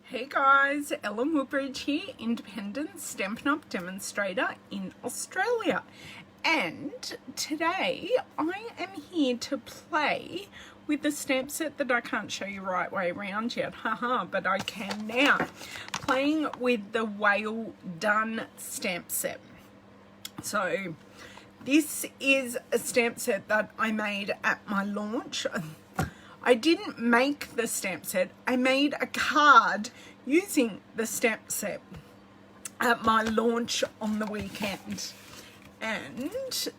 Hey guys, Ellen Woodbridge here, independent Stampin' Up! Demonstrator in Australia. And today I am here to play with the stamp set that I can't show you right way around yet, haha, but I can now. Playing with the Whale Done stamp set. So this is a stamp set that I made at my launch. I didn't make the stamp set, I made a card using the stamp set at my launch on the weekend. And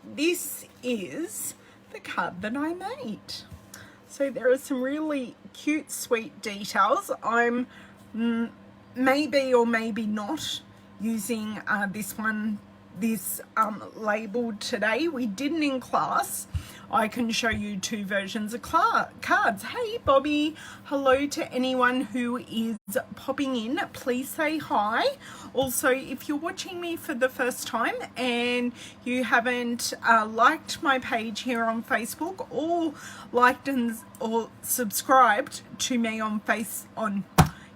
this is the card that I made. So there are some really cute, sweet details. I'm maybe or maybe not using this labeled today. We didn't in class. I can show you two versions of cards. Hey Bobby, hello to anyone who is popping in. Please say hi. Also, if you're watching me for the first time and you haven't liked my page here on Facebook or liked or subscribed to me on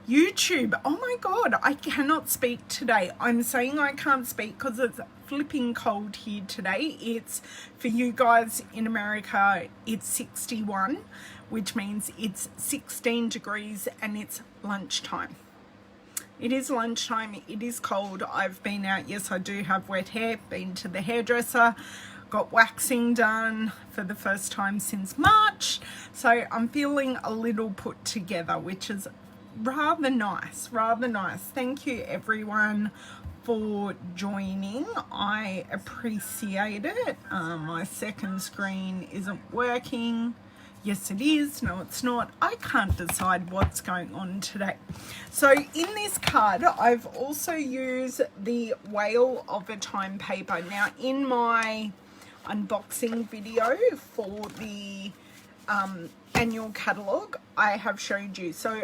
YouTube. Oh my god, I cannot speak today. I'm saying I can't speak because it's flipping cold here today. It's, for you guys in America, it's 61, which means it's 16 degrees and it's lunchtime. It is lunchtime, it is cold. I've been out, yes I do have wet hair, been to the hairdresser, got waxing done for the first time since March. So I'm feeling a little put together, which is rather nice. Thank you everyone for joining. I appreciate it. My second screen isn't working. Yes it is, no it's not. I can't decide what's going on today. So in this card I've also used the Whale of a Time paper. Now in my unboxing video for the annual catalogue I have showed you. So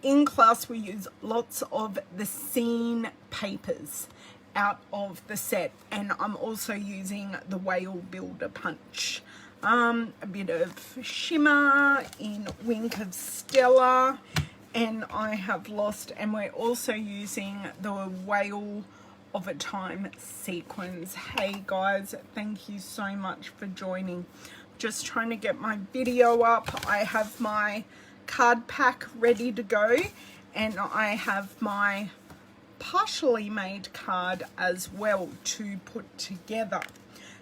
in class we use lots of the scene papers out of the set, and I'm also using the Whale Builder Punch. A bit of shimmer in Wink of Stella, and I have lost, and we're also using the Whale of a Time sequins. Hey guys, thank you so much for joining. Just trying to get my video up. I have my card pack ready to go, and I have my partially made card as well to put together.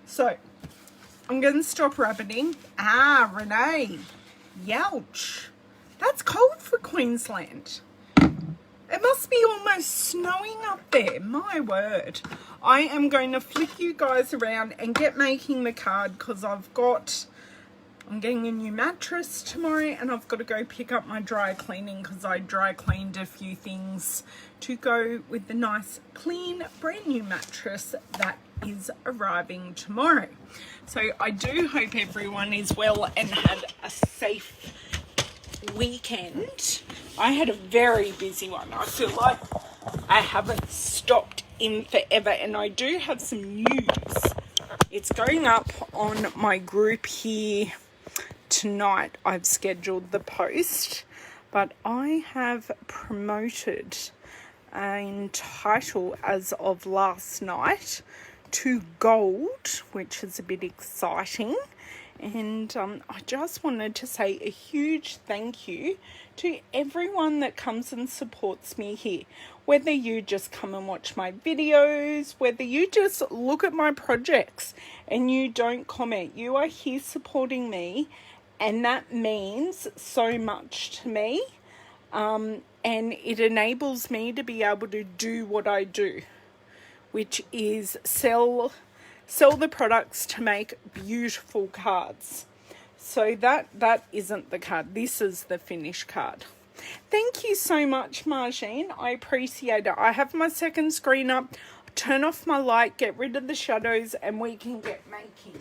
So I'm going to stop rabbiting. Renee, youch, that's cold for Queensland. It must be almost snowing up there, my word. I am going to flick you guys around and get making the card because I'm getting a new mattress tomorrow, and I've got to go pick up my dry cleaning because I dry cleaned a few things to go with the nice, clean, brand new mattress that is arriving tomorrow. So I do hope everyone is well and had a safe weekend. I had a very busy one. I feel like I haven't stopped in forever, and I do have some news. It's going up on my group here tonight. I've scheduled the post, but I have promoted a title as of last night to gold, which is a bit exciting. And I just wanted to say a huge thank you to everyone that comes and supports me here. Whether you just come and watch my videos, whether you just look at my projects and you don't comment, you are here supporting me, and that means so much to me. And it enables me to be able to do what I do, which is sell the products to make beautiful cards. So that isn't the card. This is the finished card. Thank you so much, Margine. I appreciate it. I have my second screen up. Turn off my light, get rid of the shadows, and we can get making.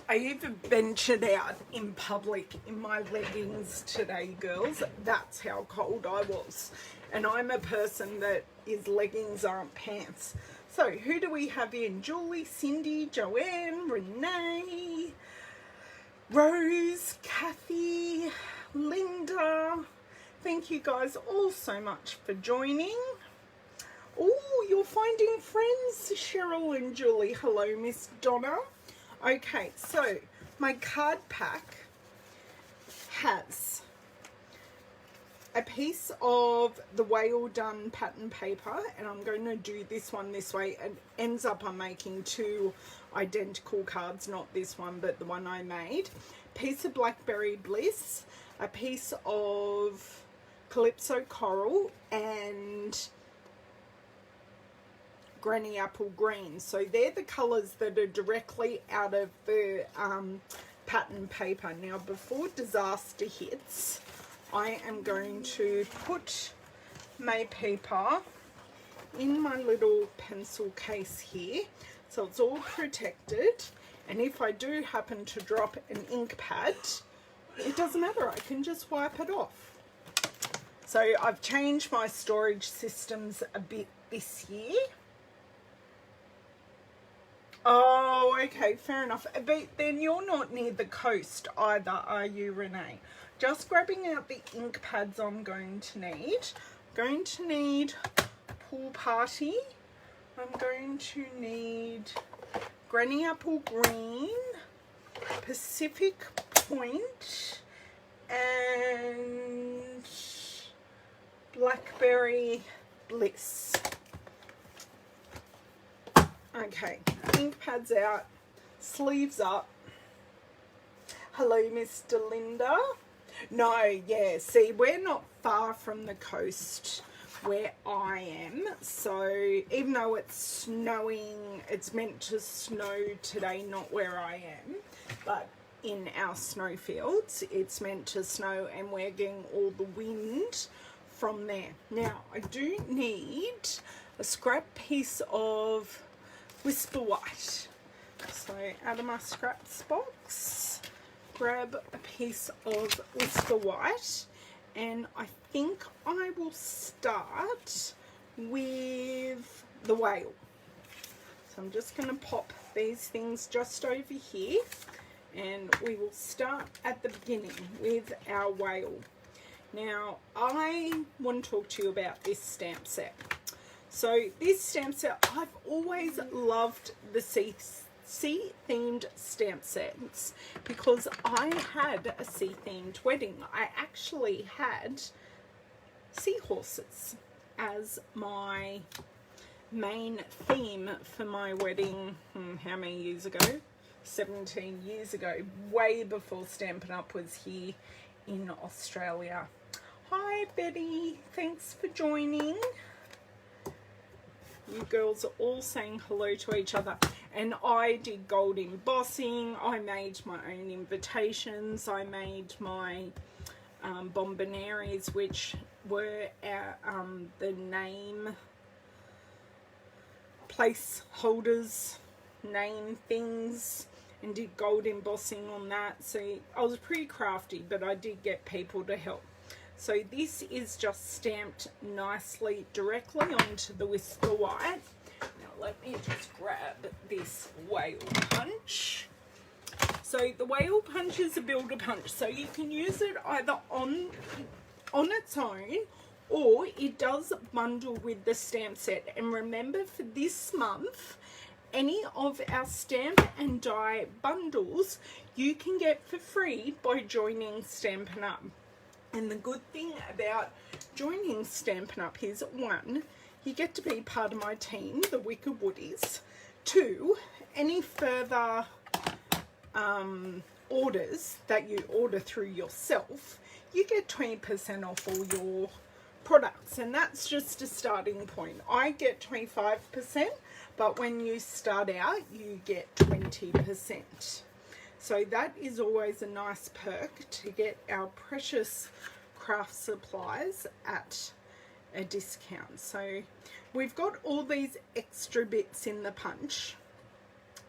I even ventured out in public in my leggings today, girls. That's how cold I was. And I'm a person that is leggings aren't pants. So who do we have in? Julie, Cindy, Joanne, Renee, Rose, Kathy, Linda, thank you guys all so much for joining. Oh, you're finding friends, Cheryl and Julie. Hello, Miss Donna. Okay, so my card pack has a piece of the whale done pattern paper, and I'm going to do this one this way. It ends up I'm making two identical cards, not this one but the one I made. Piece of Blackberry Bliss, a piece of Calypso Coral, and Granny Apple Green. So they're the colours that are directly out of the pattern paper. Now before disaster hits, I am going to put my paper in my little pencil case here, so it's all protected, and if I do happen to drop an ink pad, it doesn't matter, I can just wipe it off. So I've changed my storage systems a bit this year. Oh, okay, fair enough. But then you're not near the coast either, are you, Renee? Just grabbing out the ink pads I'm going to need. I'm going to need Pool Party. I'm going to need Granny Apple Green, Pacific Point, and Blackberry Bliss. Okay, ink pads out, sleeves up. Hello, Mr. Linda. No, yeah, see, we're not far from the coast where I am, so even though it's snowing, it's meant to snow today, not where I am, but in our snowfields, it's meant to snow, and we're getting all the wind from there. Now, I do need a scrap piece of Whisper White. So out of my scraps box, grab a piece of Whisper White, and I think I will start with the whale. So I'm just going to pop these things just over here, and we will start at the beginning with our whale. Now I want to talk to you about this stamp set. So this stamp set, I've always loved the sea-themed stamp sets because I had a sea-themed wedding. I actually had seahorses as my main theme for my wedding. How many years ago? 17 years ago, way before Stampin' Up was here in Australia. Hi Betty, thanks for joining. You girls are all saying hello to each other. And I did gold embossing. I made my own invitations. I made my bombonieres, which were our, the name placeholders, name things, and did gold embossing on that. So I was pretty crafty, but I did get people to help. So this is just stamped nicely directly onto the Whisper White. Now let me just grab this whale punch. So the whale punch is a builder punch, so you can use it either on its own, or it does bundle with the stamp set. And remember, for this month, any of our stamp and die bundles you can get for free by joining Stampin' Up. And the good thing about joining Stampin' Up is, 1, you get to be part of my team, the Wicked Woodies. 2, any further orders that you order through yourself, you get 20% off all your products, and that's just a starting point. I get 25%, but when you start out, you get 20%. So that is always a nice perk, to get our precious craft supplies at a discount. So we've got all these extra bits in the punch,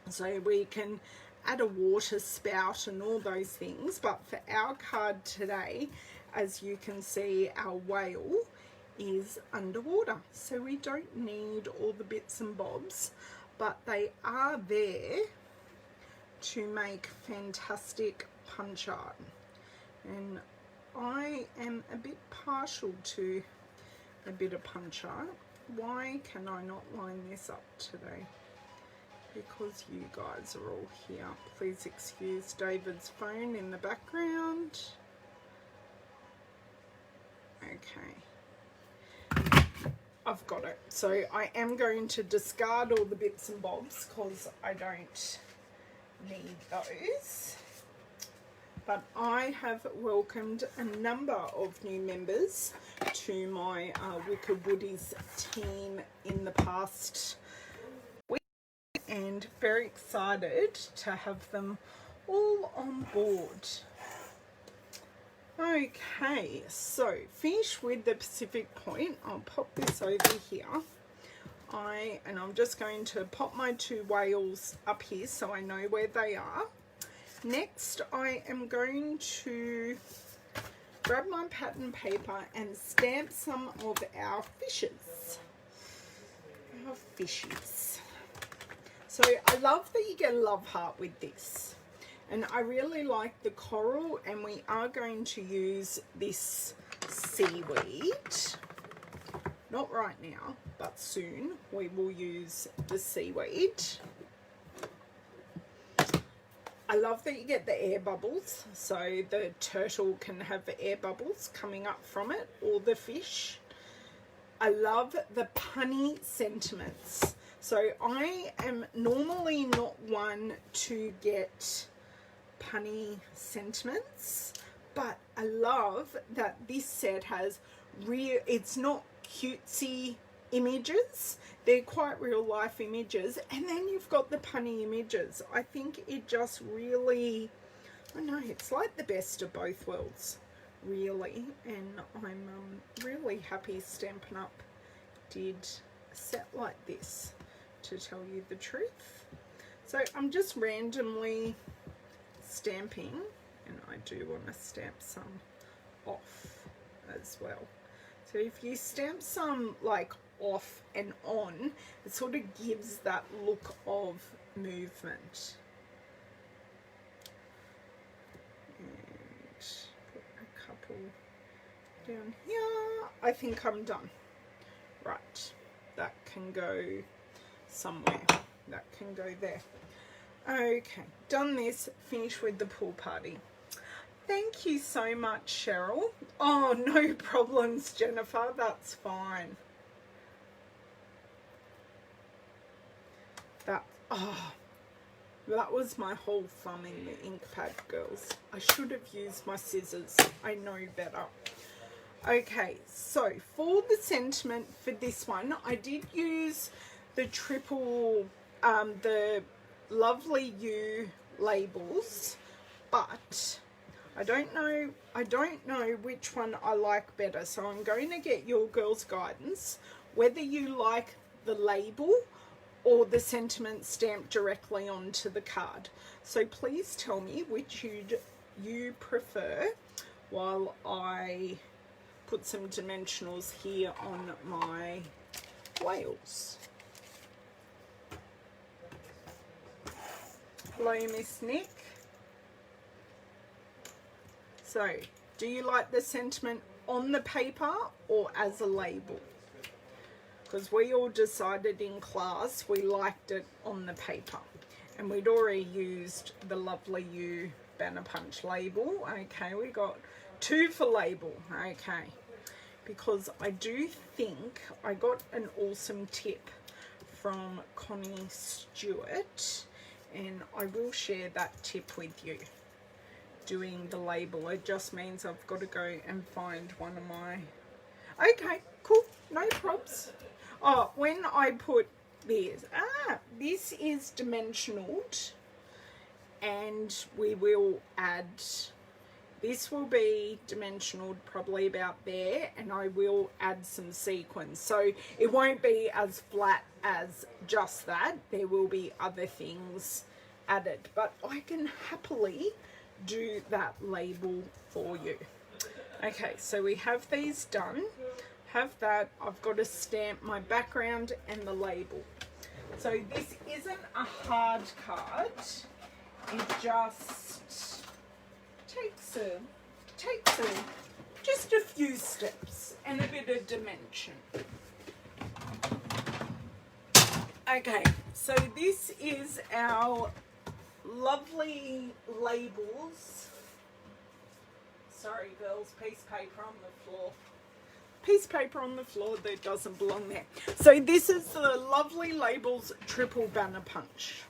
so we can add a water spout and all those things. But for our card today, as you can see, our whale is underwater, so we don't need all the bits and bobs, but they are there to make fantastic punch art, and I am a bit partial to a bit of punch art. Why can I not line this up today? Because you guys are all here. Please excuse David's phone in the background. Okay, I've got it. So I am going to discard all the bits and bobs because I don't need those. But I have welcomed a number of new members to my Wicked Woodies team in the past week, and very excited to have them all on board. Okay, so finish with the Pacific Point. I'll pop this over here. I'm just going to pop my two whales up here so I know where they are. Next, I am going to grab my pattern paper and stamp some of our fishes. So I love that you get a love heart with this. And I really like the coral, and we are going to use this seaweed. Not right now, but soon we will use the seaweed. I love that you get the air bubbles, so the turtle can have air bubbles coming up from it, or the fish. I love the punny sentiments. So I am normally not one to get punny sentiments, but I love that this set has it's not cutesy images, they're quite real life images, and then you've got the punny images. I think it just really, I know, it's like the best of both worlds, really. And I'm really happy Stampin' Up did a set like this, to tell you the truth. So I'm just randomly stamping, and I do want to stamp some off as well. So if you stamp some like off and on, it sort of gives that look of movement. And put a couple down here. I think I'm done. Right, that can go somewhere. That can go there. Okay, done this, finish with the pool party. Thank you so much, Cheryl. Oh, no problems, Jennifer, that's fine. That was my whole thumb in the ink pad, girls. I should have used my scissors. I know better. Okay, so for the sentiment for this one, I did use the triple, the Lovely You labels, but I don't know which one I like better. So I'm going to get your girls' guidance, whether you like the label or the sentiment stamped directly onto the card. So please tell me which you prefer while I put some dimensionals here on my whales. Hello, Miss Nick. So, do you like the sentiment on the paper or as a label? Because we all decided in class we liked it on the paper, and we'd already used the Lovely You Banner Punch label. Okay, we got 2 for label. Okay, because I do think I got an awesome tip from Connie Stewart, and I will share that tip with you. Doing the label, it just means I've got to go and find one of my... Okay, cool, no props. Oh, when I put this, this is dimensionaled, and we will add, this will be dimensionaled probably about there, and I will add some sequins. So it won't be as flat as just that. There will be other things added, but I can happily do that label for you. Okay, so we have these done. Have that. I've got to stamp my background and the label. So this isn't a hard card. it just takes just a few steps and a bit of dimension. Okay, so this is our lovely labels. Sorry girls, piece of paper on the floor. Piece of paper on the floor that doesn't belong there. So this is the lovely labels triple banner punch.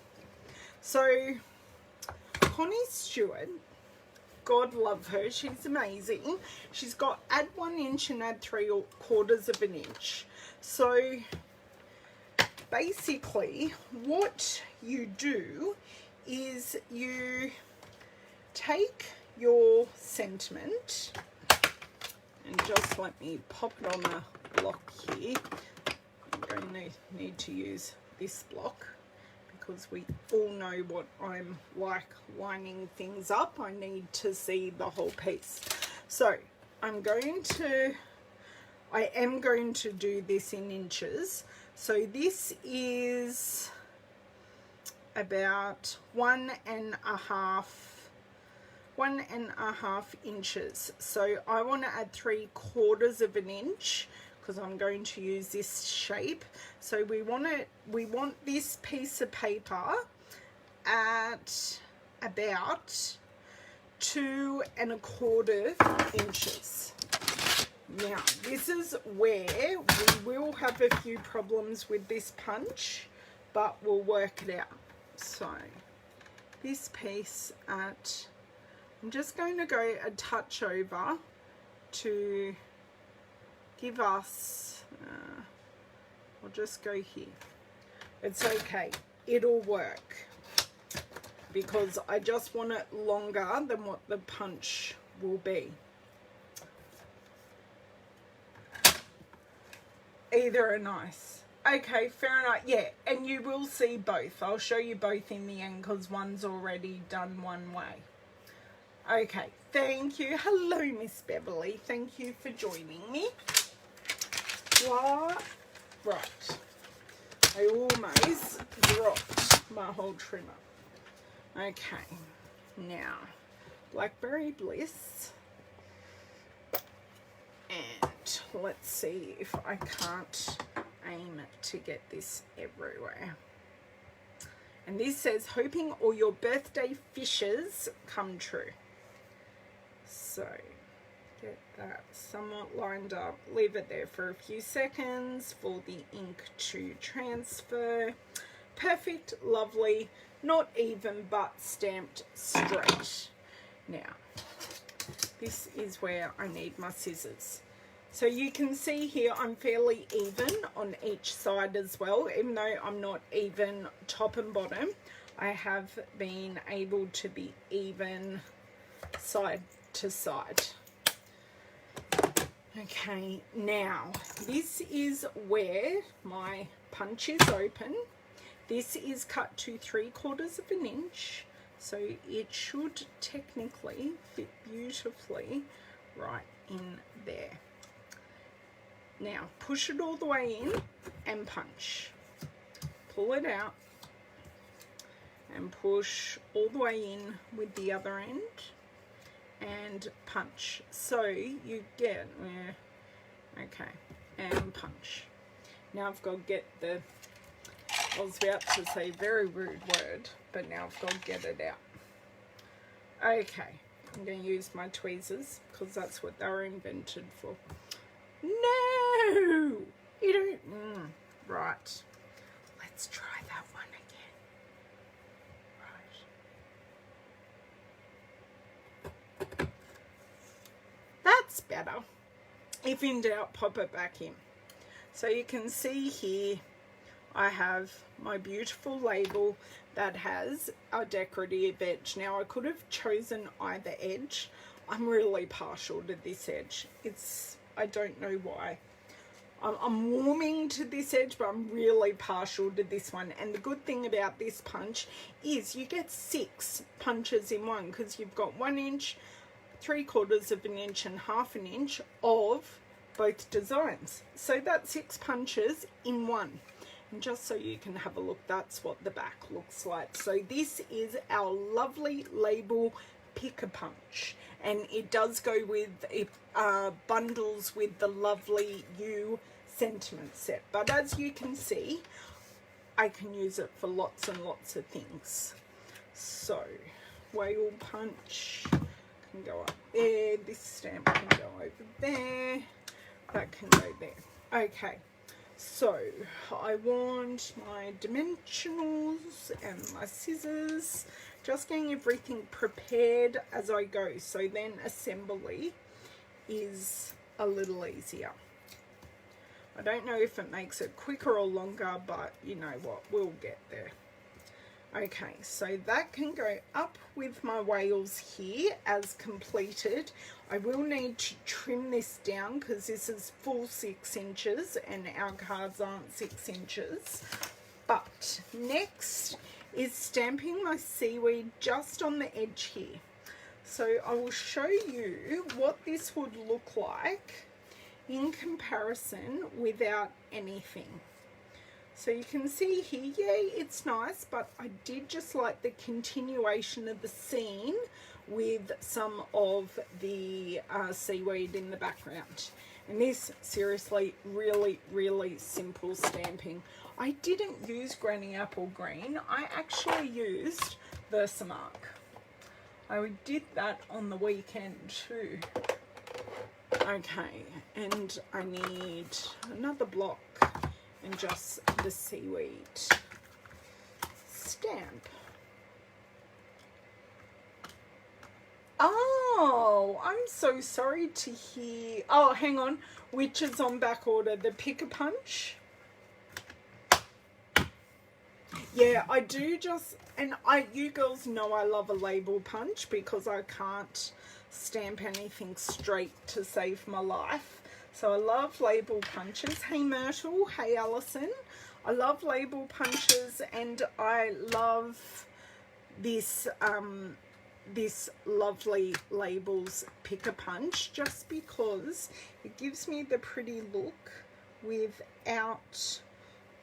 So Connie Stewart, God love her, she's amazing. She's got add 1 inch and add 3/4 of an inch. So basically what you do is you take your sentiment, and just let me pop it on a block here. I'm going to need to use this block because we all know what I'm like lining things up. I need to see the whole piece. So I am going to do this in inches. So this is about 1.5 inches. So I want to add 3/4 of an inch because I'm going to use this shape. So we want this piece of paper at about 2.25 inches. Now this is where we will have a few problems with this punch, but we'll work it out. So this piece at, I'm just going to go a touch over to give us, I'll just go here. It's okay, it'll work because I just want it longer than what the punch will be. Either are nice. Okay, fair enough. Yeah, and you will see both. I'll show you both in the end because one's already done one way. Okay, thank you. Hello, Miss Beverly. Thank you for joining me. What? Right. I almost dropped my whole trimmer. Okay, now, Blackberry Bliss. And let's see if I can't aim to get this everywhere. And this says, hoping all your birthday fishes come true. So get that somewhat lined up, leave it there for a few seconds for the ink to transfer. Perfect, lovely, not even but stamped straight. Now this is where I need my scissors. So you can see here I'm fairly even on each side as well. Even though I'm not even top and bottom, I have been able to be even side to side. Okay, now this is where my punch is open. This is cut to 3/4 of an inch. So it should technically fit beautifully right in there. Now push it all the way in and punch. Pull it out and push all the way in with the other end and punch. So you get, okay, and punch. Now I've got to get the, I was about to say very rude word, but now I've got to get it out. Okay, I'm going to use my tweezers because that's what they were invented for. No! You don't... right. Let's try that one again. Right. That's better. If in doubt, pop it back in. So you can see here I have my beautiful label that has a decorative edge. Now I could have chosen either edge. I'm really partial to this edge. I don't know why. I'm warming to this edge, but I'm really partial to this one. And the good thing about this punch is you get 6 punches in one because you've got 1 inch, 3/4 of an inch and 1/2 inch of both designs. So that's 6 punches in one. And just so you can have a look, that's what the back looks like. So this is our lovely label Pick-a-Punch, and it does go with, it bundles with the lovely You sentiment set. But as you can see, I can use it for lots and lots of things. So whale punch can go up there, this stamp can go over there, that can go there. Okay, so I want my dimensionals and my scissors, just getting everything prepared as I go, so then assembly is a little easier. I don't know if it makes it quicker or longer, but you know what, we'll get there. Okay, so that can go up with my whales here as completed. I will need to trim this down because this is full 6 inches and our cards aren't 6 inches. But next is stamping my seaweed just on the edge here. So I will show you what this would look like in comparison without anything. So you can see here, yeah, it's nice, but I did just like the continuation of the scene with some of the seaweed in the background. And this, seriously, really, really simple stamping. I didn't use Granny Apple Green. I actually used Versamark. I did that on the weekend too. Okay, and I need another block and just the seaweed stamp. Oh, I'm so sorry to hear. Oh, hang on, which is on back order, the Pick-a-Punch. Yeah, I do just, and you girls know I love a label punch because I can't stamp anything straight to save my life. So I love label punches. Hey Myrtle, hey Alison. I love label punches, and I love this this lovely labels Pick-a-Punch just because it gives me the pretty look without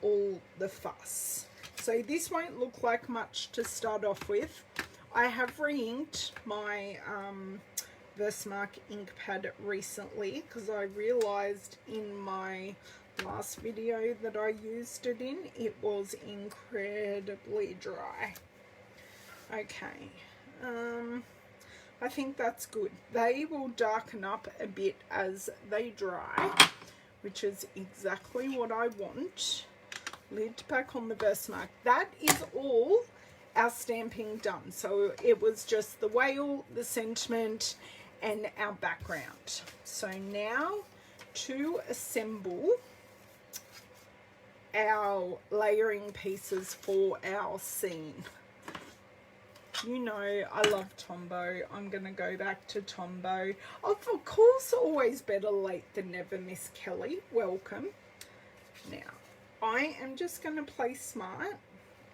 all the fuss. So this won't look like much to start off with. I have re-inked my Versamark ink pad recently because I realized in my last video that I used it in, it was incredibly dry. Okay, I think that's good. They will darken up a bit as they dry, which is exactly what I want. Lid back on the Versamark. That is all our stamping done. So it was just the whale, the sentiment, and our background. So now to assemble our layering pieces for our scene. You know I love Tombow. I'm going to go back to Tombow. Of course, always better late than never, Miss Kelly. Welcome. Now, I am just going to play smart,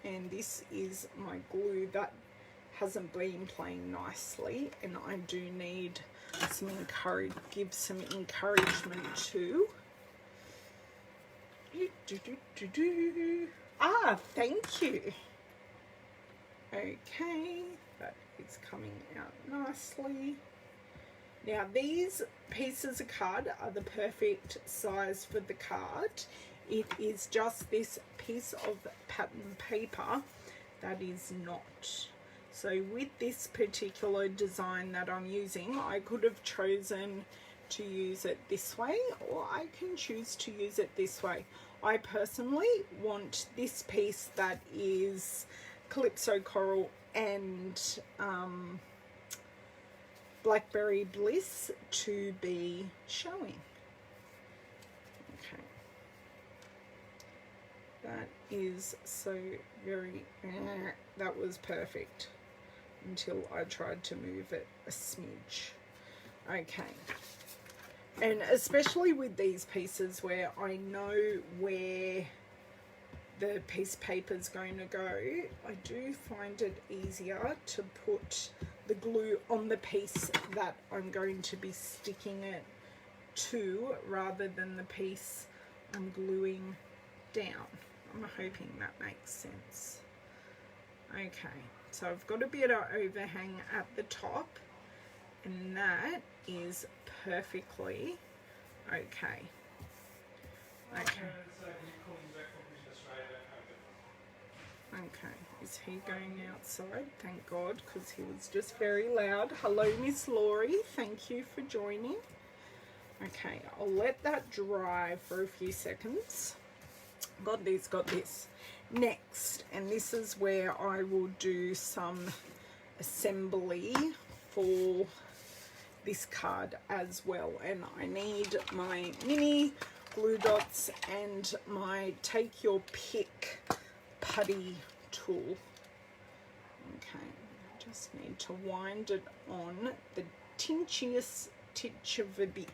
and this is my glue that hasn't been playing nicely, and I do need some give some encouragement too. Ah, thank you. Okay, that is coming out nicely. Now these pieces of card are the perfect size for the card. It is just this piece of pattern paper that is not. So with this particular design that I'm using, I could have chosen to use it this way, or I can choose to use it this way. I personally want this piece that is Calypso Coral and Blackberry Bliss to be showing. Okay. That is so very, that was perfect until I tried to move it a smidge. Okay. And especially with these pieces where I know where the piece of paper is going to go, I do find it easier to put the glue on the piece that I'm going to be sticking it to rather than the piece I'm gluing down. I'm hoping that makes sense. Okay, so I've got a bit of overhang at the top, and that is perfectly okay. Okay. Okay, is he going outside? Thank God, because he was just very loud. Hello, Miss Laurie. Thank you for joining. Okay, I'll let that dry for a few seconds. Got this. Next, and this is where I will do some assembly for this card as well. And I need my mini glue dots and my take your pick putty tool. Okay, I just need to wind it on the tinchiest titch of a bit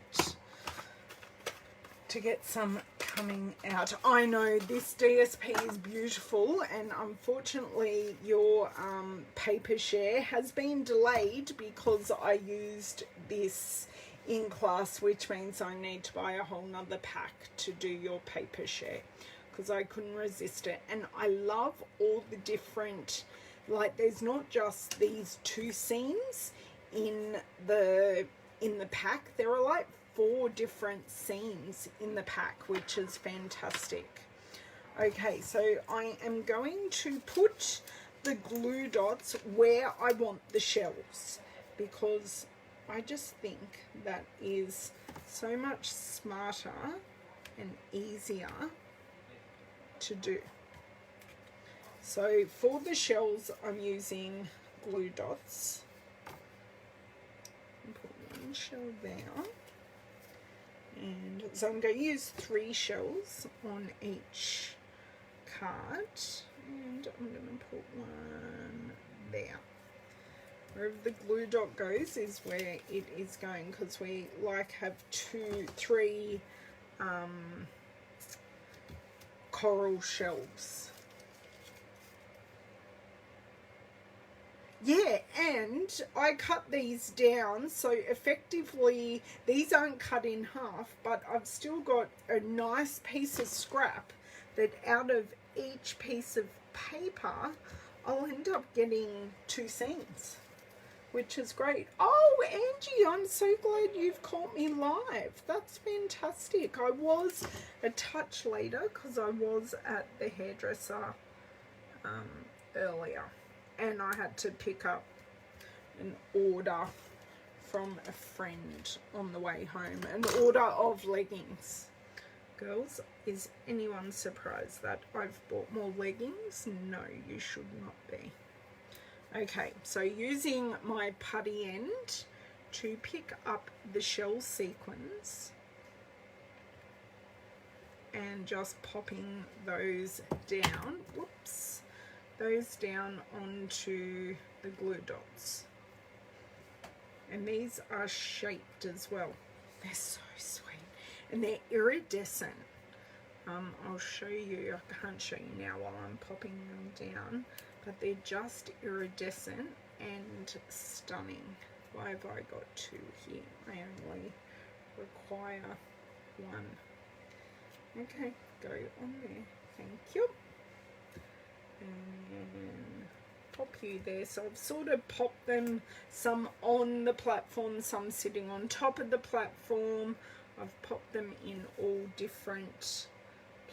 to get some coming out. I know this DSP is beautiful, and unfortunately your paper share has been delayed because I used this in class, which means I need to buy a whole nother pack to do your paper share because I couldn't resist it. And I love all the different, like, there's not just these 2 seams in the pack. There are like 4 different seams in the pack, which is fantastic. Okay, so I am going to put the glue dots where I want the shells, because I just think that is so much smarter and easier to do. So for the shells, I'm using glue dots. Put 1 shell there. And so I'm going to use 3 shells on each card, and I'm going to put 1 there. Wherever the glue dot goes is where it is going, because we like have 3 coral shells. Yeah, and I cut these down, so effectively these aren't cut in half, but I've still got a nice piece of scrap that out of each piece of paper I'll end up getting 2 seams, which is great. Oh, Angie, I'm so glad you've caught me live. That's fantastic. I was a touch later because I was at the hairdresser earlier. And I had to pick up an order from a friend on the way home. An order of leggings. Girls, is anyone surprised that I've bought more leggings? No, you should not be. Okay, so using my putty end to pick up the shell sequins and just popping those down. Whoops. Those down onto the glue dots, and these are shaped as well. They're so sweet, and they're iridescent. I'll show you. I can't show you now while I'm popping them down, but they're just iridescent and stunning. Why have I got 2 here? I only require 1. Okay, go on there. Thank you. And pop you there. So I've sort of popped them, some on the platform, some sitting on top of the platform. I've popped them in all different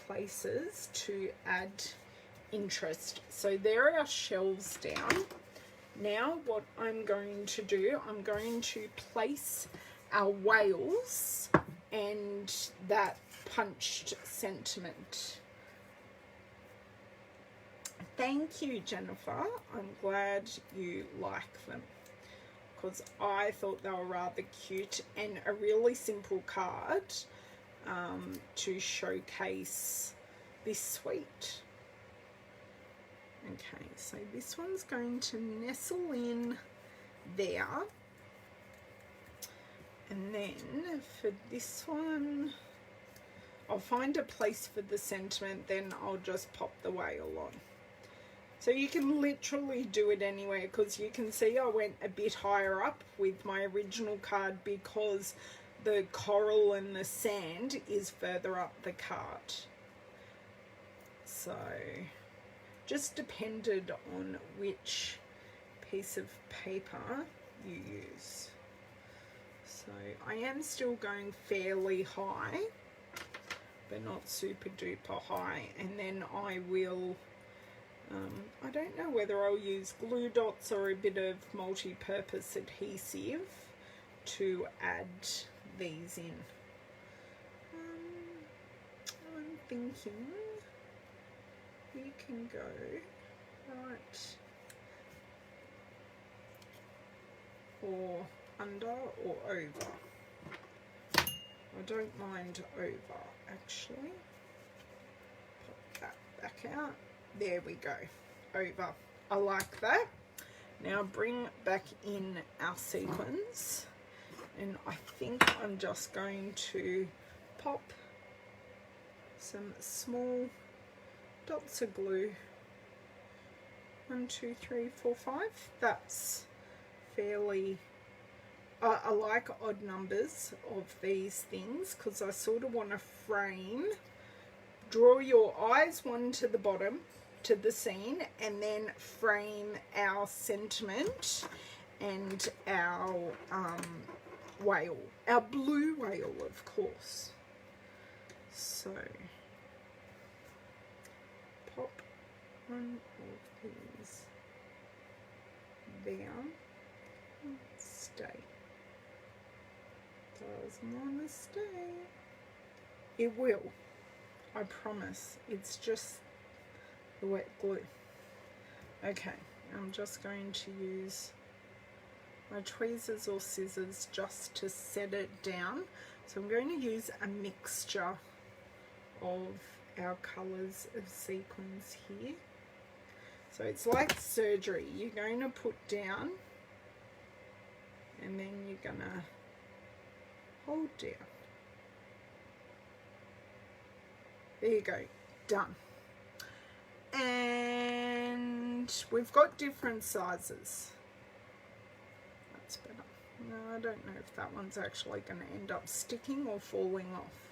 places to add interest. So there are our shells down. Now what I'm going to do, I'm going to place our whales and that punched sentiment. Thank you, Jennifer. I'm glad you like them, because I thought they were rather cute and a really simple card to showcase this suite. Okay, so this one's going to nestle in there, and then for this one I'll find a place for the sentiment, then I'll just pop the whale on. So you can literally do it anywhere, because you can see I went a bit higher up with my original card because the coral and the sand is further up the card. So just depended on which piece of paper you use. So I am still going fairly high, but not super duper high. And then I will, I don't know whether I'll use glue dots or a bit of multi-purpose adhesive to add these in. I'm thinking we can go right or under or over. I don't mind over, actually. Pop that back out. There we go. Over. I like that. Now bring back in our sequins. And I think I'm just going to pop some small dots of glue. 1, 2, 3, 4, 5. That's fairly... I like odd numbers of these things because I sort of want to frame. Draw your eyes one to the bottom to the scene and then frame our sentiment and our whale, our blue whale, of course. So pop one of these there and stay. Doesn't want to stay. It will, I promise. It's just the wet glue. Okay, I'm just going to use my tweezers or scissors just to set it down. So I'm going to use a mixture of our colours of sequins here. So it's like surgery. You're going to put down and then you're going to hold down. There you go, done. And we've got different sizes. That's better. No, I don't know if that one's actually going to end up sticking or falling off.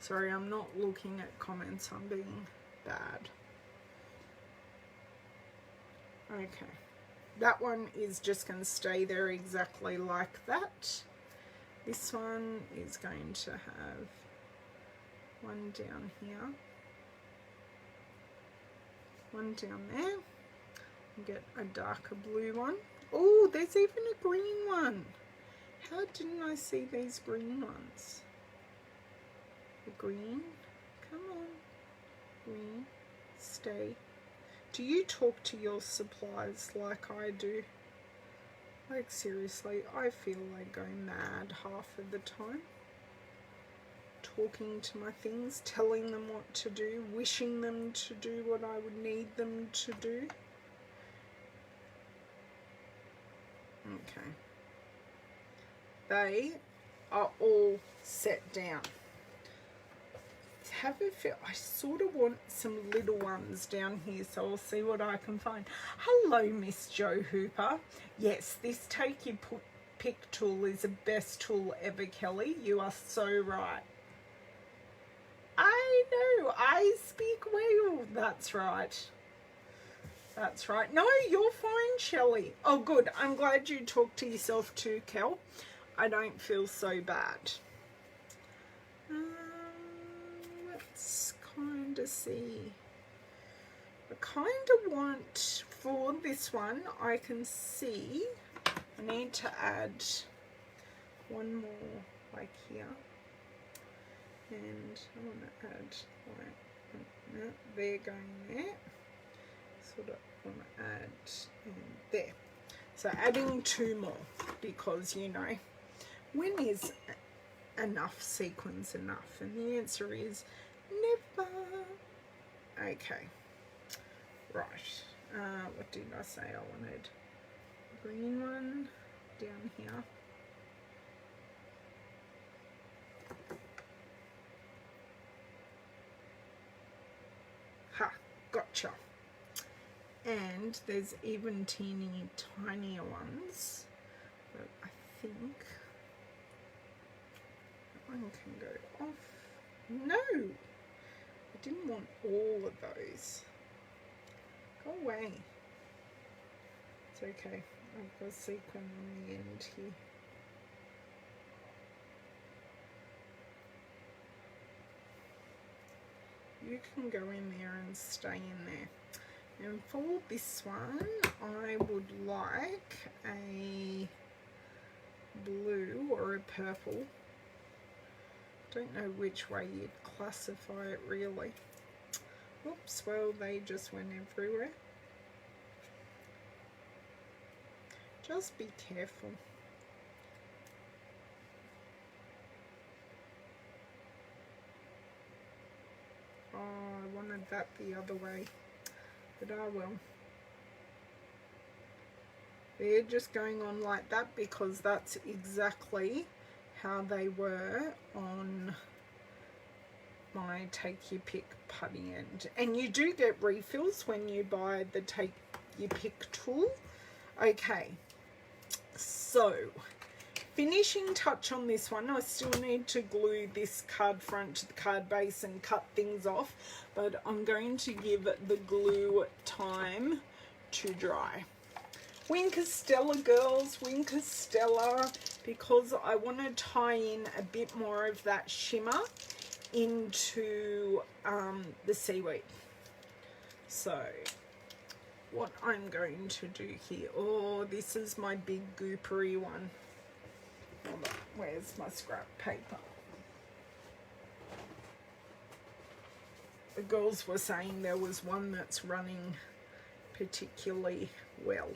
Sorry, I'm not looking at comments, I'm being bad. Okay, that one is just going to stay there exactly like that. This one is going to have one down here, one down there, and get a darker blue one. Oh, there's even a green one. How didn't I see these green ones? The green, come on, green, stay. Do you talk to your supplies like I do? Like seriously, I feel like going mad half of the time. Talking to my things, telling them what to do, wishing them to do what I would need them to do. Okay. They are all set down. Have a feel. I sort of want some little ones down here, so I'll see what I can find. Hello, Miss Jo Hooper. Yes, this take your pick tool is the best tool ever, Kelly. You are so right. I know, I speak well. That's right. That's right. No, you're fine, Shelley. Oh, good. I'm glad you talked to yourself too, Kel. I don't feel so bad. Let's kind of see. I kind of want, for this one, I can see I need to add one more like here. And I want to add like, no, they're going there. Sort of want to add in there. So adding 2 more because, you know, when is enough sequins enough? And the answer is never. Okay, right. What did I say I wanted? Green one down here. Ha, gotcha. And there's even teeny tinier ones, but I think that one can go off. No, it didn't want all of those. Go away. It's okay. I've got a sequin on the end here. You can go in there and stay in there. And for this one, I would like a blue or a purple. Don't know which way you'd classify it really. Oops, well, they just went everywhere. Just be careful. Oh, I wanted that the other way, but I will. They're just going on like that because that's exactly how they were on my Take Your Pick putty end. And you do get refills when you buy the Take Your Pick tool. Okay, so finishing touch on this one, I still need to glue this card front to the card base and cut things off, but I'm going to give the glue time to dry. Winkostella, girls, Winkostella, because I want to tie in a bit more of that shimmer into the seaweed. So what I'm going to do here, oh, this is my big goopery one. Hold on, where's my scrap paper? The girls were saying there was one that's running particularly well.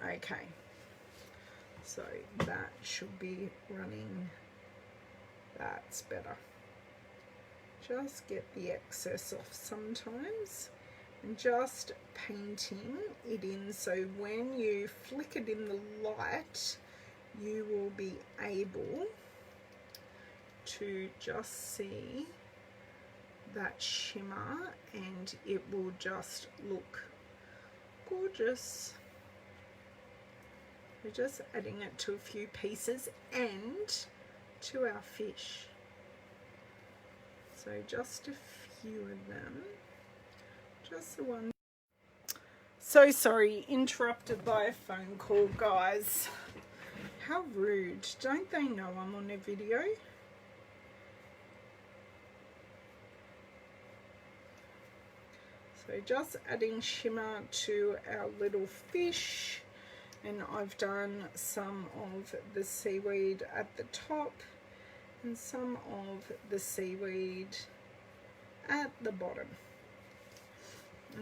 Okay, so that should be running, that's better. Just get the excess off sometimes and just painting it in so when you flick it in the light, you will be able to just see that shimmer and it will just look gorgeous. We're just adding it to a few pieces and to our fish. So just a few of them, just the one. So sorry, interrupted by a phone call, guys. How rude. Don't they know I'm on a video? So just adding shimmer to our little fish. And I've done some of the seaweed at the top and some of the seaweed at the bottom.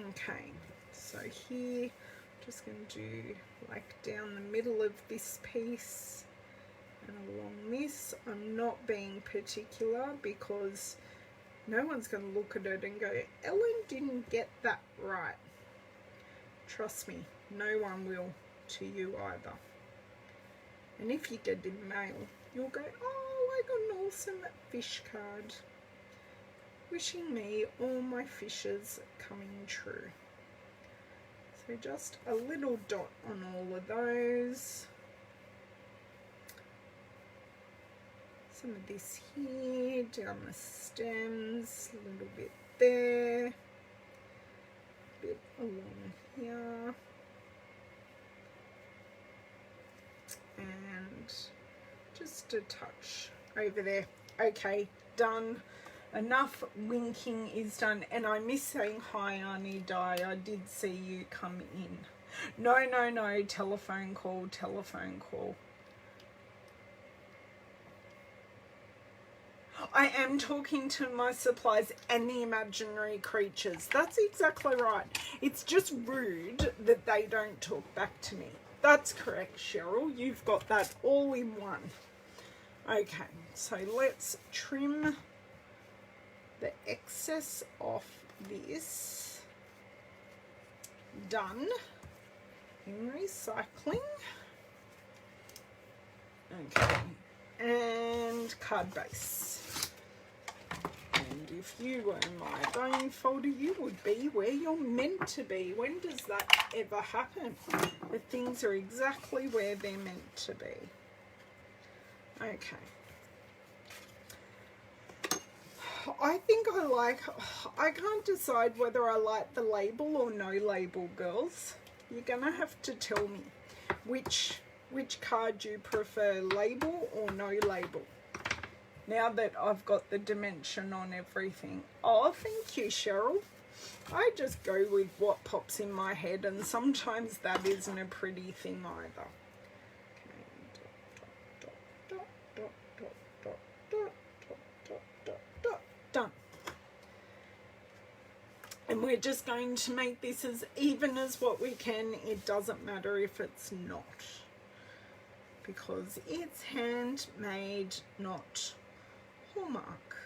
Okay, so here I'm just going to do like down the middle of this piece and along this. I'm not being particular because no one's going to look at it and go, Ellen didn't get that right. Trust me, no one will to you either. And if you get in the mail, you'll go, oh, I got an awesome fish card. Wishing me all my fishes coming true. So just a little dot on all of those. Some of this here, down the stems, a little bit there, a bit along here. And just a touch over there. Okay, done. Enough winking is done. And I miss saying hi, Arnie Di. I did see you come in. No, no, no. Telephone call, telephone call. I am talking to my supplies and the imaginary creatures. That's exactly right. It's just rude that they don't talk back to me. That's correct, Cheryl. You've got that all in one. Okay, so let's trim the excess off this. Done. In recycling. Okay, and card base. And if you were in my bone folder, you would be where you're meant to be. When does that ever happen? The things are exactly where they're meant to be. Okay. I think I can't decide whether I like the label or no label, girls. You're gonna have to tell me which card you prefer, label or no label. Now that I've got the dimension on everything. Oh, thank you, Cheryl. I just go with what pops in my head, and sometimes that isn't a pretty thing either. Done. And we're just going to make this as even as what we can. It doesn't matter if it's not, because it's handmade, not Hallmark.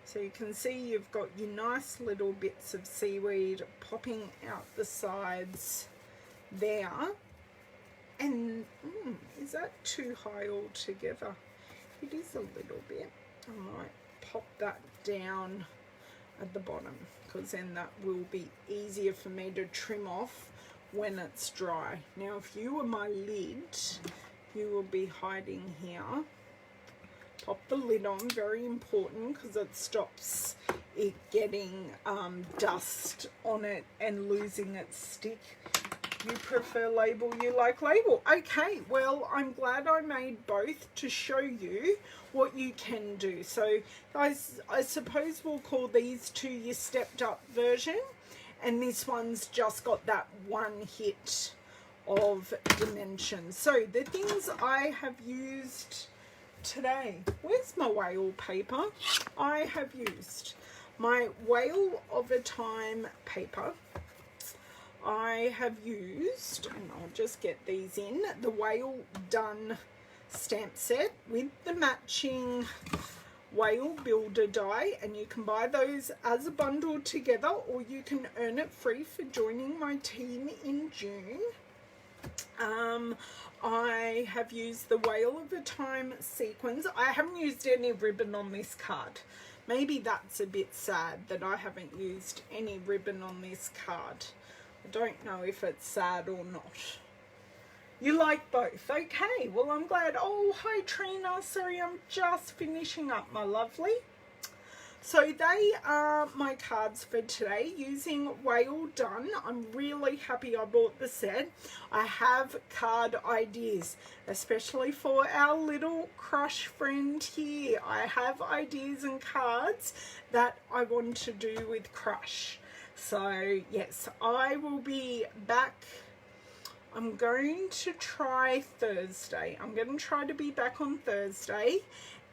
So you can see you've got your nice little bits of seaweed popping out the sides there. And is that too high altogether? It is a little bit. I might pop that down at the bottom, because then that will be easier for me to trim off when it's dry. Now if you were my lid, you will be hiding here. Pop the lid on, very important, because it stops it getting dust on it and losing its stick. You prefer label, you like label. Okay, well, I'm glad I made both to show you what you can do. So guys, I suppose we'll call these two your stepped up version, and this one's just got that one hit of dimension. So the things I have used today, where's my whale paper? I have used my Whale of a Time paper. I have used, and I'll just get these in, the Whale Done stamp set with the matching Whale Builder die, and you can buy those as a bundle together, or you can earn it free for joining my team in June. I have used the Whale of a Time sequins. I haven't used any ribbon on this card. Maybe that's a bit sad that I haven't used any ribbon on this card. I don't know if it's sad or not. You like both? Okay, well, I'm glad. Oh, hi Trina. Sorry, I'm just finishing up, my lovely. So they are my cards for today using Whale Done. I'm really happy I bought the set. I have card ideas, especially for our little crush friend here. I have ideas and cards that I want to do with Crush. So yes, I will be back. I'm going to try Thursday. I'm going to try to be back on Thursday,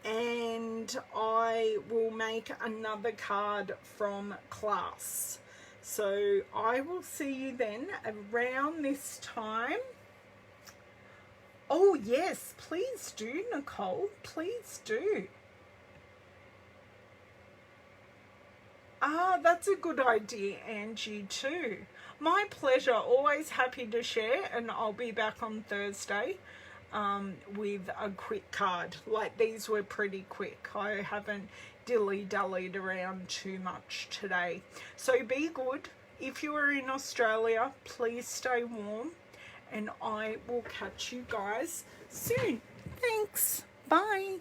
and I will make another card from class. So I will see you then around this time. Oh yes, please do, Nicole, please do. Ah, that's a good idea, Angie, too. My pleasure, always happy to share, and I'll be back on Thursday with a quick card. Like, these were pretty quick. I haven't dilly-dallied around too much today. So be good. If you are in Australia, please stay warm, and I will catch you guys soon. Thanks. Bye.